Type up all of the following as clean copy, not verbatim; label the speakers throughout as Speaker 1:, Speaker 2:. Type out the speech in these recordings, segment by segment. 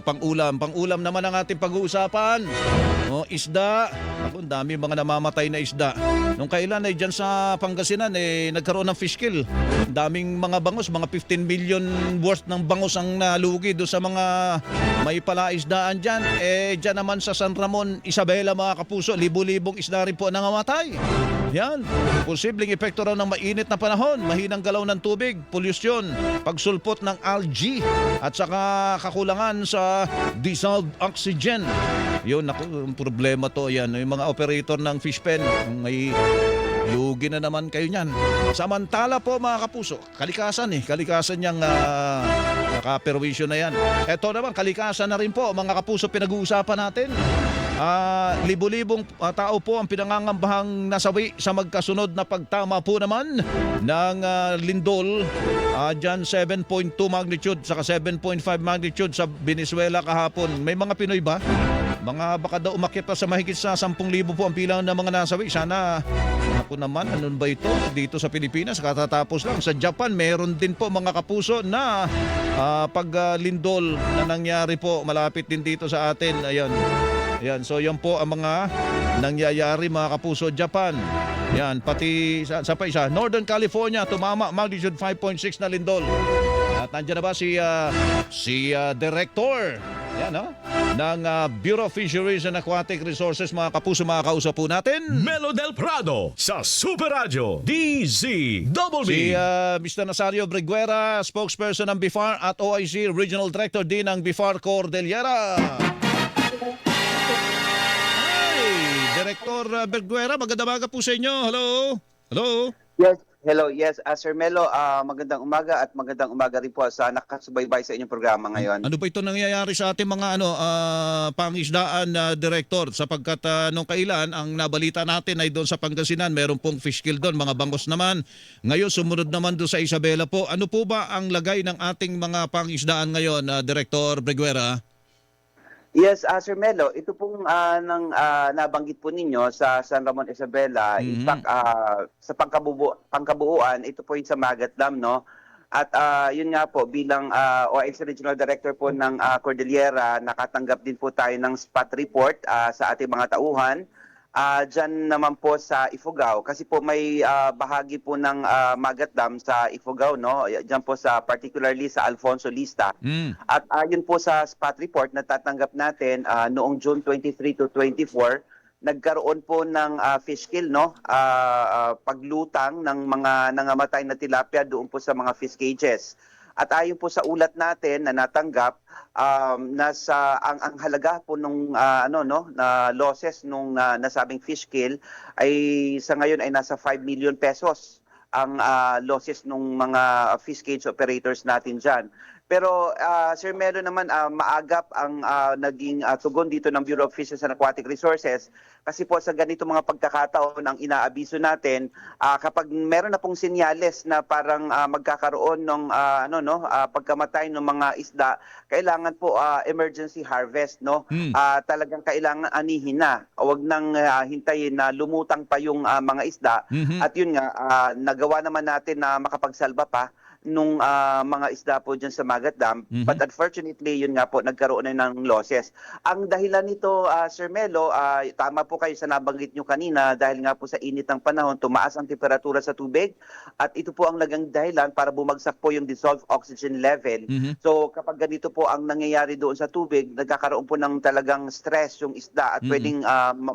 Speaker 1: Pang-ulam naman ang ating pag-uusapan. O, isda. Ako, ang dami mga namamatay na isda. Nung kailan ay dyan sa Pangasinan, nagkaroon ng fish kill. Ang daming mga bangus, mga 15 million worth ng bangus ang nalugi doon sa mga may palaisdaan dyan. Dyan naman sa San Ramon, Isabela mga kapuso, libu-libong isda rin po nangamatay. Yan. Posibleng epekto raw ng mainit na panahon, mahinang galaw ng tubig, polusyon, pagsulpot ng algae, at saka kakulangan sa dissolved oxygen. Yun, naku, problema to yan. Yung mga operator ng fish pen, may lugi na naman kayo niyan. Samantala po mga kapuso, kalikasan niyang nakaperwisyo na yan. Eto naman, kalikasan na rin po mga kapuso, pinag-uusapan natin. Libo-libong tao po ang pinangangambahang nasawi sa magkasunod na pagtama po naman ng lindol. Dyan 7.2 magnitude saka 7.5 magnitude sa Venezuela kahapon. May mga Pinoy ba? Baka daw umakyat pa sa mahigit sa 10,000 po ang bilang ng mga nasawi. Sana, ako naman, ano ba ito? Dito sa Pilipinas, katatapos lang. Sa Japan, meron din po mga kapuso na paglindol na nangyari po malapit din dito sa atin. Ayan, so yan po ang mga nangyayari mga kapuso Japan. Yan, pati sa isa, Northern California, tumama magnitude 5.6 na lindol. At nandiyan na ba si Director ng Bureau of Fisheries and Aquatic Resources, mga kapuso, mga kausap po natin.
Speaker 2: Melo del Prado sa Super Radio DZBB.
Speaker 1: Si Mr. Nazario Briguera, spokesperson ng BIFAR at OIC Regional Director din ng BIFAR Cordillera. Director Berguera, magandang umaga po sa inyo. Hello.
Speaker 3: Yes, hello. Yes, Sir Melo, magandang umaga at magandang umaga rin po sa nakasubaybay sa inyong programa ngayon.
Speaker 1: Ano ba ito nangyayari sa ating mga pangisdaan, Director? Sapagkat nung kailan ang nabalita natin ay doon sa Pangasinan, meron pong fish kill doon, mga bangos naman. Ngayon sumunod naman doon sa Isabela po. Ano po ba ang lagay ng ating mga pangisdaan ngayon, Director Berguera?
Speaker 3: Yes, Sir Melo, ito pong nabanggit po ninyo sa San Ramon Isabela, in fact, sa pangkabuuan, ito po yung sa Magat Dam, no? At yun nga po, bilang OIC Regional Director po ng Cordillera, nakatanggap din po tayo ng spot report sa ating mga tauhan. Diyan naman po sa Ifugao, kasi po may bahagi po ng Magat Dam sa Ifugao, no? Diyan po sa particularly sa Alfonso Lista. At yun po sa spot report na tatanggap natin noong June 23 to 24, nagkaroon po ng fish kill, no? Paglutang ng mga nangamatay na tilapia doon po sa mga fish cages. At ayon po sa ulat natin na natanggap, ang halaga po nung na losses nung nasabing fish kill ay sa ngayon ay nasa 5 million pesos ang losses nung mga fish cage operators natin diyan. Pero Sir Melo naman, maagap ang naging tugon dito ng Bureau of Fisheries and Aquatic Resources, kasi po sa ganito mga pagkakataon ang inaabiso natin, kapag meron na pong senyales na parang magkakaroon ng pagkamatay ng mga isda, kailangan po emergency harvest, no? Talagang kailangan anihin na. Huwag nang hintayin na lumutang pa yung mga isda. At yun nga, nagawa naman natin na makapagsalba pa nung mga isda po dyan sa Magat Dam. But unfortunately, yun nga po, nagkaroon na ng losses. Ang dahilan nito, Sir Melo, tama po kayo sa nabanggit nyo kanina, dahil nga po sa init ng panahon, tumaas ang temperatura sa tubig, at ito po ang naging dahilan para bumagsak po yung dissolved oxygen level. So kapag ganito po ang nangyayari doon sa tubig, nagkakaroon po ng talagang stress yung isda at pwedeng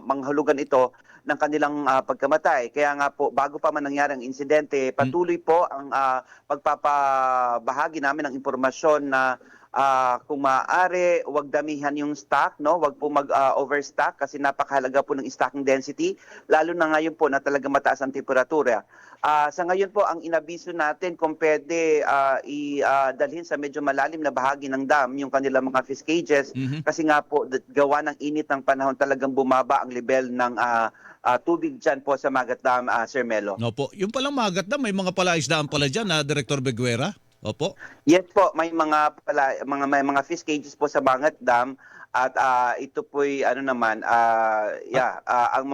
Speaker 3: manghulugan ito ng kanilang pagkamatay. Kaya nga po, bago pa man nangyari ang insidente, patuloy po ang pagpapabahagi namin ng impormasyon na kung maaari, huwag damihan yung stock, no? Huwag po mag-overstock kasi napakahalaga po ng stocking density, lalo na ngayon po na talaga mataas ang temperatura. Sa ngayon po, ang inabiso natin kung pwede idalhin sa medyo malalim na bahagi ng dam yung kanilang mga fish cages, kasi nga po gawa ng init ng panahon, talagang bumaba ang level ng tubig dyan po sa Magat Dam, Sir Melo.
Speaker 1: No po, yung palang Magat Dam, may mga palaisdaan pala dyan, Director Berguera? Opo.
Speaker 3: Yes po, may mga fish cages po sa Bangat Dam at ito po'y ano naman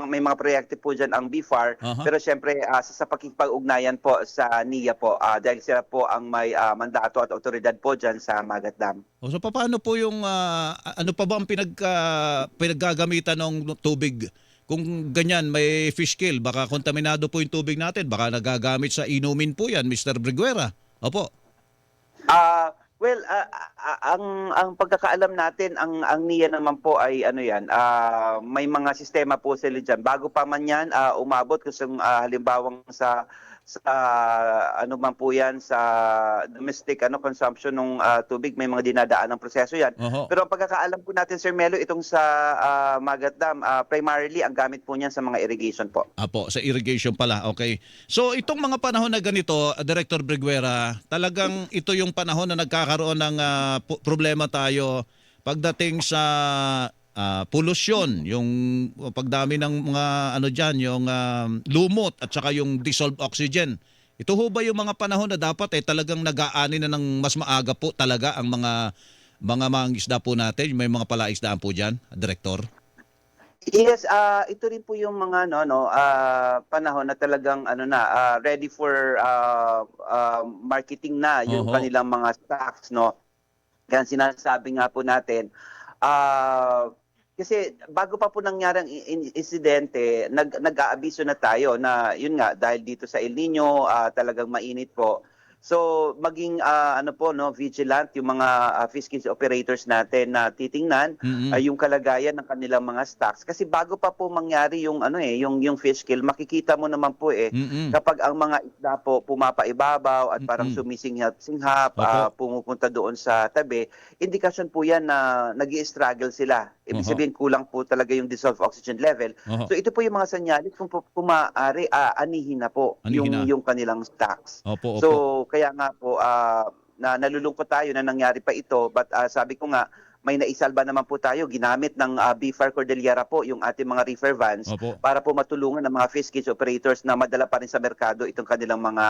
Speaker 3: may mga proyekto po diyan ang BFAR,
Speaker 1: Aha.
Speaker 3: pero syempre sa pakikipag-ugnayan po sa NIA po dahil sila po ang may mandato at otoridad po diyan sa Magat Dam.
Speaker 1: O, so paano po yung ano pa ba ang pinaggagamitan ng tubig? Kung ganyan may fish kill, baka kontaminado po yung tubig natin, baka nagagamit sa inumin po yan, Mr. Briguera. Opo.
Speaker 3: Ang pagkakaalam natin, ang NIA naman po ay ano yan, may mga sistema po sila dyan. Bago pa man yan, umabot kasi halimbawang sa ano man po yan, sa domestic consumption ng tubig, may mga dinadaan ng proseso yan.
Speaker 1: Oho.
Speaker 3: Pero ang pagkakaalam po natin, Sir Melo, itong sa Magat Dam, primarily ang gamit po niyan sa mga irrigation po.
Speaker 1: Apo, sa irrigation pala. Okay. So itong mga panahon na ganito, Director Briguera, talagang ito yung panahon na nagkakaroon ng problema tayo pagdating sa polusyon, yung pagdami ng mga ano diyan, yung lumot at saka yung dissolved oxygen. Ito ho ba yung mga panahon na dapat talagang nag-aani na ng mas maaga po talaga ang mga mangisda po natin, may mga palaisdaan po diyan, Director?
Speaker 3: Yes, ito rin po yung mga panahon na talagang ready for marketing na yung
Speaker 1: Oho.
Speaker 3: kanilang mga stocks, no. Kaya sinasabi nga po natin, kasi bago pa po nangyari ang insidente, nag-aabiso na tayo na yun nga dahil dito sa El Nino talagang mainit po. So maging vigilant yung mga fish kills operators natin na titingnan yung kalagayan ng kanilang mga stocks, kasi bago pa po mangyari yung yung fish kill, makikita mo naman po kapag ang mga isda po pumapaibabaw at parang sumisinghap-singhap, pumupunta doon sa tabi, indikasyon po yan na nag-i-struggle sila. Ibig sabihin kulang po talaga yung dissolved oxygen level. So ito po yung mga sanyalis kung pumaari anihin na po yung kanilang stocks.
Speaker 1: Opo, opo.
Speaker 3: So kaya nga po nalulungkot tayo na nangyari pa ito, but sabi ko nga may naisalba naman po tayo, ginamit ng BFAR Cordillera po yung ating mga reefer vans para po matulungan ng mga fish cage operators na madala pa rin sa merkado itong kanilang mga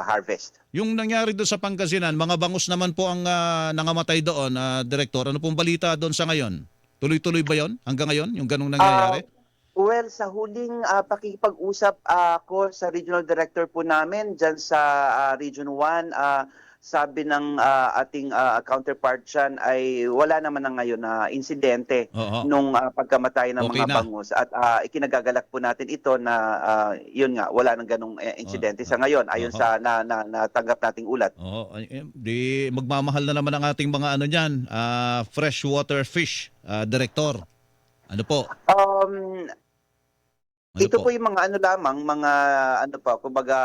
Speaker 3: harvest.
Speaker 1: Yung nangyari doon sa Pangasinan, mga bangus naman po ang nangamatay doon, Director. Ano pong balita doon sa ngayon? Tuloy-tuloy ba yon hanggang ngayon, yung ganung nangyayari?
Speaker 3: Well, sa huling pakikipag-usap ko sa regional director po namin dyan sa Region 1, sabi ng ating counterpart dyan ay wala naman na ngayon na insidente nung pagkamatay ng
Speaker 1: Okay
Speaker 3: mga
Speaker 1: na.
Speaker 3: bangus. At ikinagagalak po natin ito na yun nga, wala nang ganong insidente sa ngayon ayon sa natanggap nating ulat.
Speaker 1: Di magmamahal na naman ang ating mga ano diyan, freshwater fish, Director. Ano po?
Speaker 3: Ito po yung mga kumbaga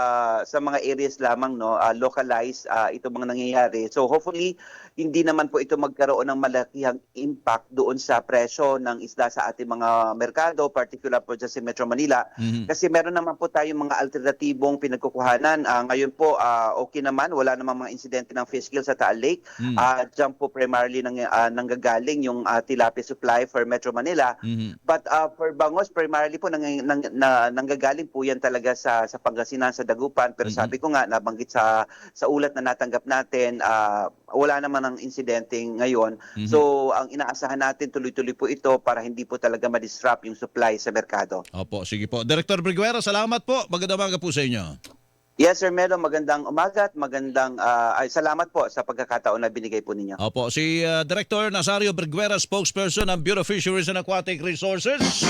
Speaker 3: sa mga areas lamang, no, localized ito mga nangyayari. So hopefully hindi naman po ito magkaroon ng malakihang impact doon sa presyo ng isda sa ating mga merkado, particular po dyan sa Metro Manila. Kasi meron naman po tayong mga alternatibong pinagkukuhanan. Ngayon po okay naman, wala namang mga insidente ng fish kill sa Taal Lake. Diyan po primarily nanggagaling yung tilapia supply for Metro Manila. But for bangos, primarily po nanggagaling po yan talaga sa Pangasinan, sa Dagupan. Pero sabi ko nga, nabanggit sa ulat na natanggap natin, wala naman ng insidente ngayon. So ang inaasahan natin, tuloy-tuloy po ito para hindi po talaga ma-disrupt yung supply sa merkado.
Speaker 1: Opo, sige po. Director Briguera, salamat po. Magandang umaga po sa inyo.
Speaker 3: Yes, Sir Melo, magandang umaga at salamat po sa pagkakataon na binigay po ninyo.
Speaker 1: Opo, si Director Nazario Briguera, spokesperson ng Bureau of Fisheries and Aquatic Resources.